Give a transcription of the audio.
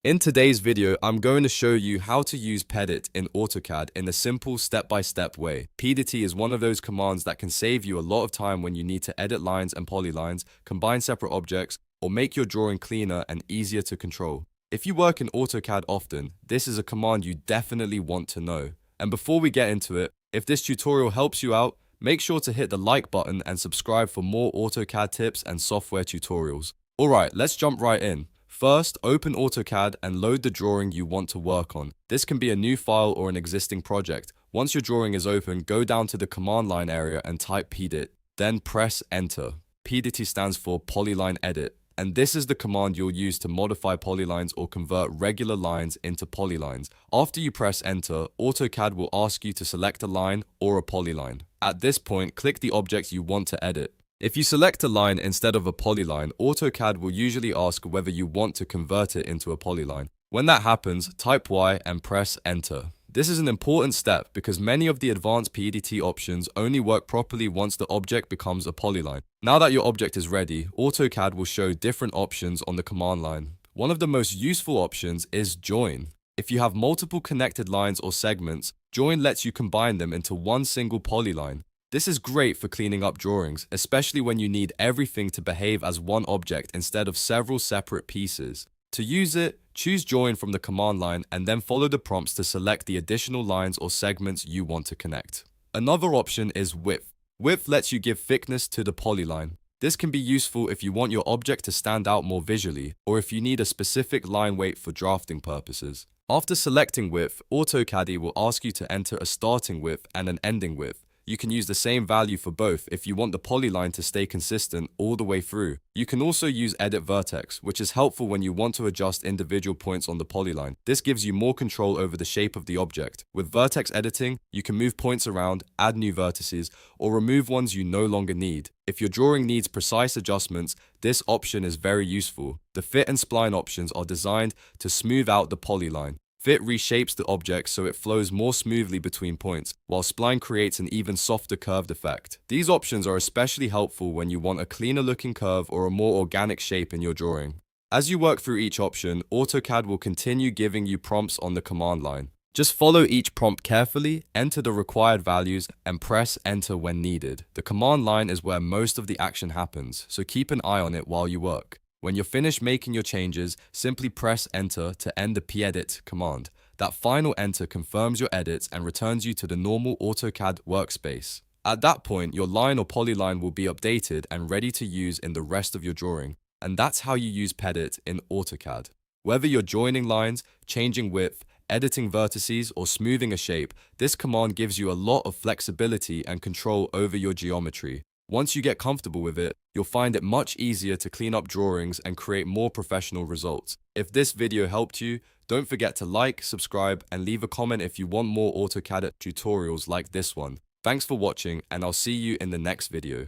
In today's video, I'm going to show you how to use Pedit in AutoCAD in a simple step-by-step way. Pedit is one of those commands that can save you a lot of time when you need to edit lines and polylines, combine separate objects, or make your drawing cleaner and easier to control. If you work in AutoCAD often, this is a command you definitely want to know. And before we get into it, if this tutorial helps you out, make sure to hit the like button and subscribe for more AutoCAD tips and software tutorials. Alright, let's jump right in. First, open AutoCAD and load the drawing you want to work on. This can be a new file or an existing project. Once your drawing is open, go down to the command line area and type Pedit. Then press enter. Pedit stands for polyline edit, and this is the command you'll use to modify polylines or convert regular lines into polylines. After you press enter, AutoCAD will ask you to select a line or a polyline. At this point, click the object you want to edit. If you select a line instead of a polyline, AutoCAD will usually ask whether you want to convert it into a polyline. When that happens, type Y and press enter. This is an important step because many of the advanced PDT options only work properly once the object becomes a polyline. Now that your object is ready, AutoCAD will show different options on the command line. One of the most useful options is join. If you have multiple connected lines or segments, join lets you combine them into one single polyline. This is great for cleaning up drawings, especially when you need everything to behave as one object instead of several separate pieces. To use it, choose Join from the command line and then follow the prompts to select the additional lines or segments you want to connect. Another option is Width. Width lets you give thickness to the polyline. This can be useful if you want your object to stand out more visually, or if you need a specific line weight for drafting purposes. After selecting Width, AutoCAD will ask you to enter a starting width and an ending width. You can use the same value for both if you want the polyline to stay consistent all the way through. You can also use Edit Vertex, which is helpful when you want to adjust individual points on the polyline. This gives you more control over the shape of the object. With vertex editing, you can move points around, add new vertices, or remove ones you no longer need. If your drawing needs precise adjustments, this option is very useful. The Fit and Spline options are designed to smooth out the polyline. Fit reshapes the object so it flows more smoothly between points, while Spline creates an even softer curved effect. These options are especially helpful when you want a cleaner looking curve or a more organic shape in your drawing. As you work through each option, AutoCAD will continue giving you prompts on the command line. Just follow each prompt carefully, enter the required values, and press enter when needed. The command line is where most of the action happens, so keep an eye on it while you work. When you're finished making your changes, simply press enter to end the pedit command. That final enter confirms your edits and returns you to the normal AutoCAD workspace. At that point, your line or polyline will be updated and ready to use in the rest of your drawing. And that's how you use Pedit in AutoCAD. Whether you're joining lines, changing width, editing vertices, or smoothing a shape, this command gives you a lot of flexibility and control over your geometry. Once you get comfortable with it, you'll find it much easier to clean up drawings and create more professional results. If this video helped you, don't forget to like, subscribe, and leave a comment if you want more AutoCAD tutorials like this one. Thanks for watching, and I'll see you in the next video.